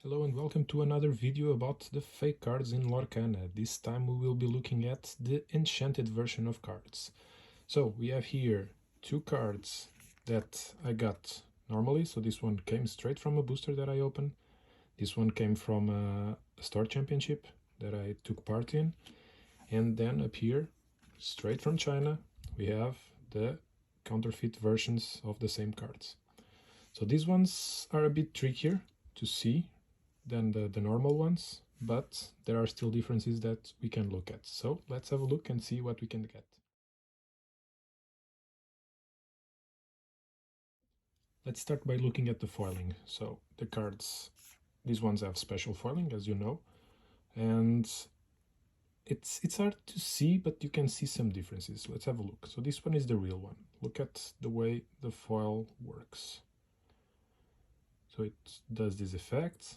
Hello and welcome to another video about the fake cards in LORCANA. This time we will be looking at the Enchanted version of cards. So we have here two cards that I got normally. So this one came straight from a booster that I opened. This one came from a Star Championship that I took part in. And then up here, straight from China, we have the counterfeit versions of the same cards. So these ones are a bit trickier to see than the normal ones, but there are still differences that we can look at. So let's have a look and see what we can get. Let's start by looking at the foiling. So the cards, these ones have special foiling, as you know, and it's hard to see, but you can see some differences. Let's have a look. So this one is the real one. Look at the way the foil works. So it does this effect.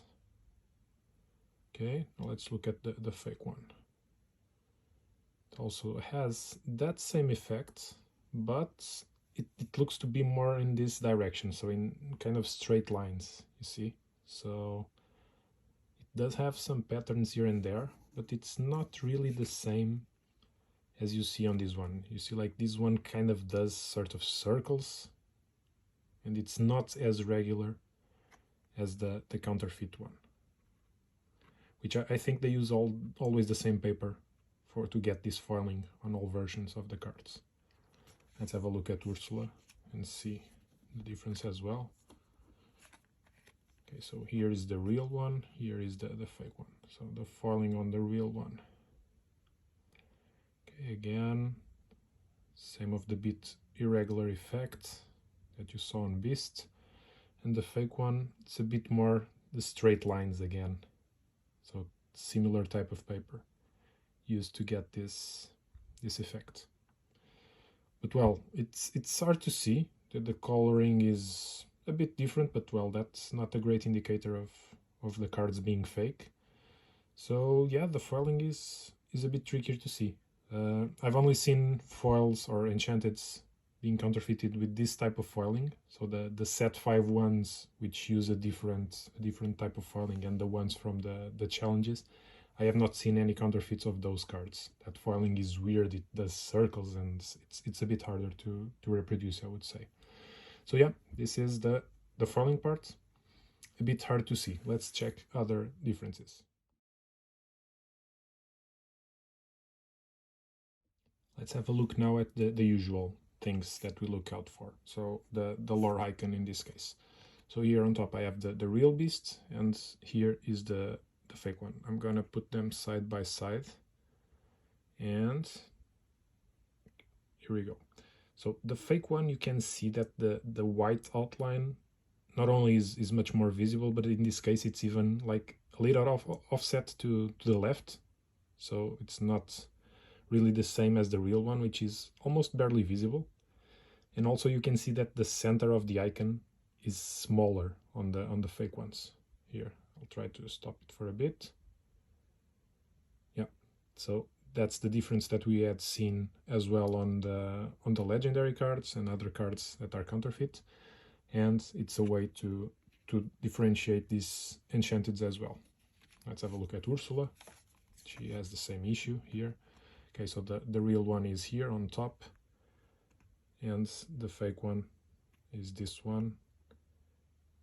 Okay, now let's look at the fake one. It also has that same effect, but it looks to be more in this direction, so in kind of straight lines, you see. So it does have some patterns here and there, but it's not really the same as you see on this one. You see, like, this one kind of does sort of circles, and it's not as regular as the counterfeit one, which I think they use always the same paper to get this foiling on all versions of the cards. Let's have a look at Ursula and see the difference as well. Okay, so here is the real one, here is the fake one. So the foiling on the real one. Okay, again, same of the bit irregular effect that you saw on Beast. And the fake one, it's a bit more the straight lines again. So similar type of paper used to get this effect. But well, it's hard to see that the coloring is a bit different, but well, that's not a great indicator of the cards being fake. So yeah, the foiling is a bit trickier to see. I've only seen foils or enchanteds being counterfeited with this type of foiling. So the set 5 ones, which use a different type of foiling, and the ones from the challenges. I have not seen any counterfeits of those cards. That foiling is weird, it does circles, and it's a bit harder to reproduce, I would say. So yeah, this is the foiling part. A bit hard to see. Let's check other differences. Let's have a look now at the usual things that we look out for. So the lore icon in this case. So here on top I have the real beast, and here is the fake one. I'm gonna put them side by side, and here we go. So the fake one, you can see that the white outline not only is much more visible, but in this case it's even like a little offset to the left. So it's not really the same as the real one, which is almost barely visible. And also you can see that the center of the icon is smaller on the fake ones. Here, I'll try to stop it for a bit. Yeah, so that's the difference that we had seen as well on the legendary cards and other cards that are counterfeit, and it's a way to differentiate these enchanteds as well. Let's have a look at Ursula. She has the same issue here. Okay, so the real one is here on top, and the fake one is this one.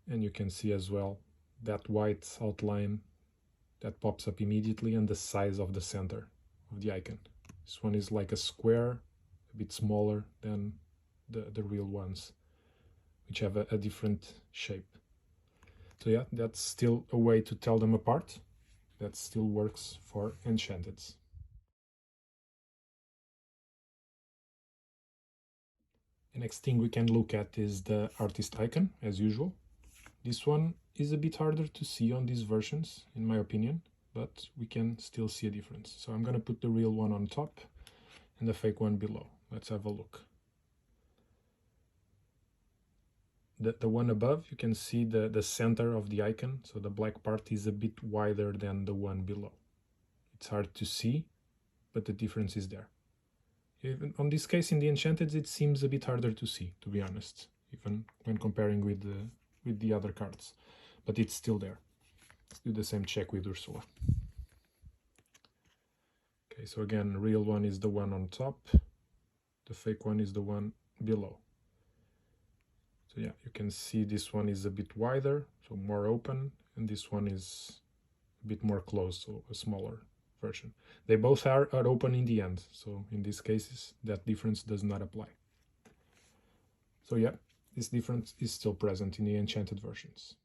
And you can see as well that white outline that pops up immediately, and the size of the center of the icon. This one is like a square, a bit smaller than the real ones, which have a different shape. So yeah, that's still a way to tell them apart. That still works for enchanteds. The next thing we can look at is the artist icon, as usual. This one is a bit harder to see on these versions, in my opinion, but we can still see a difference. So I'm going to put the real one on top and the fake one below. Let's have a look. The one above, you can see the center of the icon, so the black part is a bit wider than the one below. It's hard to see, but the difference is there. Even on this case, in the Enchanted, it seems a bit harder to see, to be honest, even when comparing with the other cards, but it's still there. Let's do the same check with Ursula. Okay, so again, the real one is the one on top, the fake one is the one below. So yeah, you can see this one is a bit wider, so more open, and this one is a bit more closed, so a smaller version. They both are open in the end, so in these cases that difference does not apply. So yeah, this difference is still present in the Enchanted versions.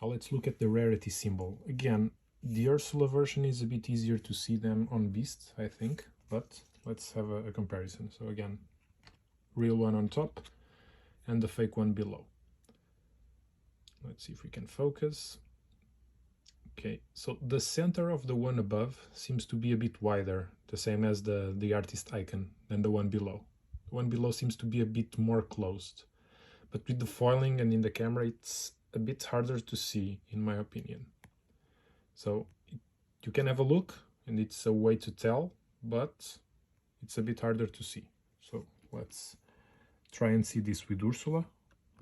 Now let's look at the Rarity Symbol. Again, the Ursula version is a bit easier to see them on Beast, I think, but let's have a comparison. So again, real one on top and the fake one below. Let's see if we can focus. Okay, so the center of the one above seems to be a bit wider, the same as the artist icon, than the one below. The one below seems to be a bit more closed, but with the foiling and in the camera it's a bit harder to see, in my opinion. So you can have a look and it's a way to tell, but it's a bit harder to see. So let's try and see this with Ursula.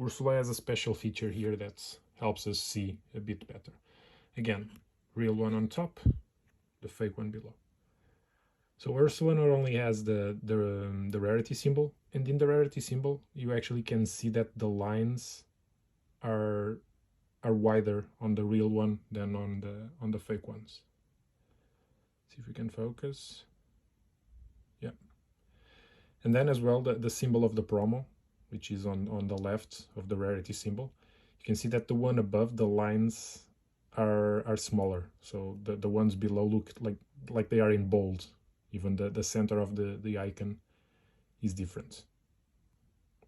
Ursula has a special feature here that helps us see a bit better. Again, real one on top, the fake one below. So Ursula not only has the rarity symbol, and in the rarity symbol you actually can see that the lines are wider on the real one than on the fake ones. See if we can focus. Yeah. And then as well the symbol of the promo, which is on the left of the rarity symbol. You can see that the one above, the lines are smaller, so the ones below look like they are in bold. Even the center of the icon is different.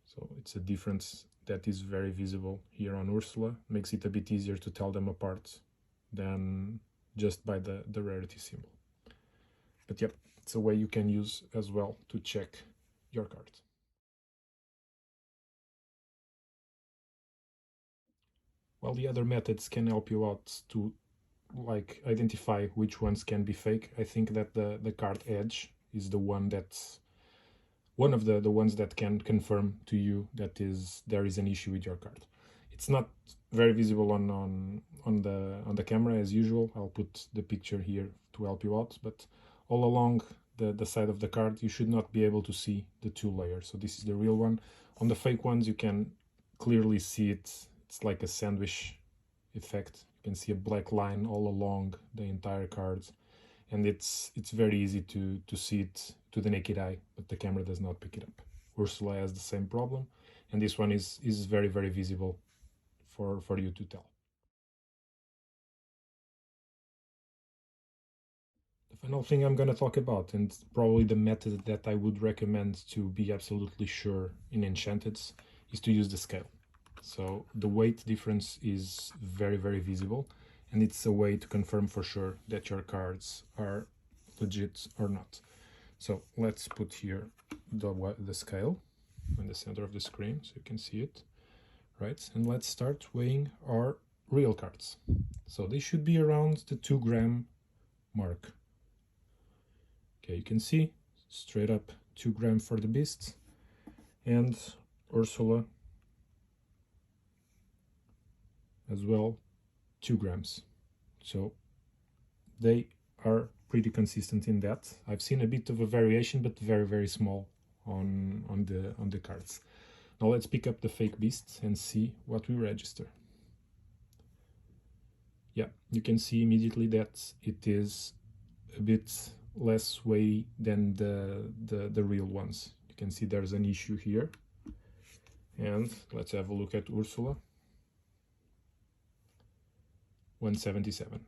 So it's a difference that is very visible here on Ursula. Makes it a bit easier to tell them apart than just by the rarity symbol. But yep, it's a way you can use as well to check your card. While the other methods can help you out to identify which ones can be fake, I think that the card edge is the one that's one of the ones that can confirm to you that there is an issue with your card. It's not very visible on the camera as usual. I'll put the picture here to help you out, but all along the side of the card you should not be able to see the two layers. So this is the real one. On the fake ones you can clearly see it. It's like a sandwich effect. You can see a black line all along the entire card, and it's very easy to see it to the naked eye, but the camera does not pick it up. Ursula has the same problem, and this one is very visible for you to tell. The final thing I'm going to talk about, and probably the method that I would recommend to be absolutely sure in Enchanted, is to use the scale. So the weight difference is very visible, and it's a way to confirm for sure that your cards are legit or not. So let's put here the scale in the center of the screen so you can see it, right? And let's start weighing our real cards. So they should be around the 2 gram mark. Okay, you can see straight up 2 gram for the Beast, and Ursula as well 2 grams. So they are pretty consistent in that. I've seen a bit of a variation, but very small on the cards. Now let's pick up the fake Beast and see what we register. Yeah, you can see immediately that it is a bit less weight than the real ones. You can see there's an issue here. And let's have a look at Ursula. 177.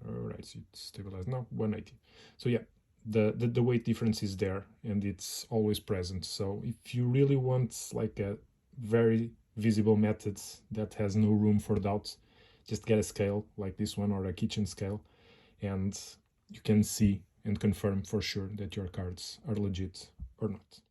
Alright, so it's stabilized now, 180. So yeah, the weight difference is there and it's always present. So if you really want like a very visible method that has no room for doubt, just get a scale like this one or a kitchen scale, and you can see and confirm for sure that your cards are legit or not.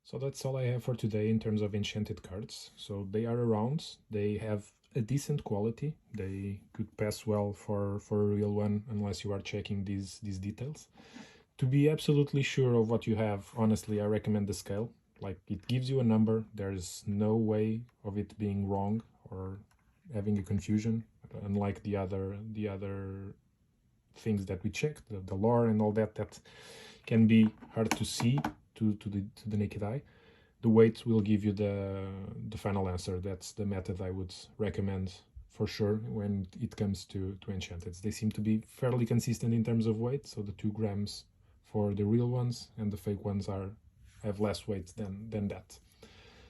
So that's all I have for today in terms of Enchanted cards. So they are around, they have a decent quality, they could pass well for a real one unless you are checking these details. To be absolutely sure of what you have, honestly, I recommend the scale. Like, it gives you a number. There's no way of it being wrong or having a confusion, unlike the other things that we check, the lore and all that, that can be hard to see to the naked eye. The weight will give you the final answer. That's the method I would recommend for sure when it comes to enchanted. They seem to be fairly consistent in terms of weight, so the 2 grams for the real ones and the fake ones have less weight than that.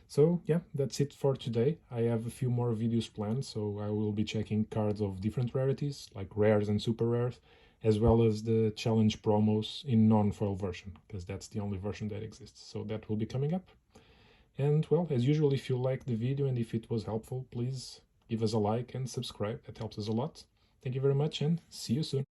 So yeah, that's it for today. I have a few more videos planned, so I will be checking cards of different rarities, like rares and super rares, as well as the challenge promos in non-foil version, because that's the only version that exists. So that will be coming up. And well, as usual, if you liked the video and if it was helpful, please give us a like and subscribe. That helps us a lot. Thank you very much and see you soon.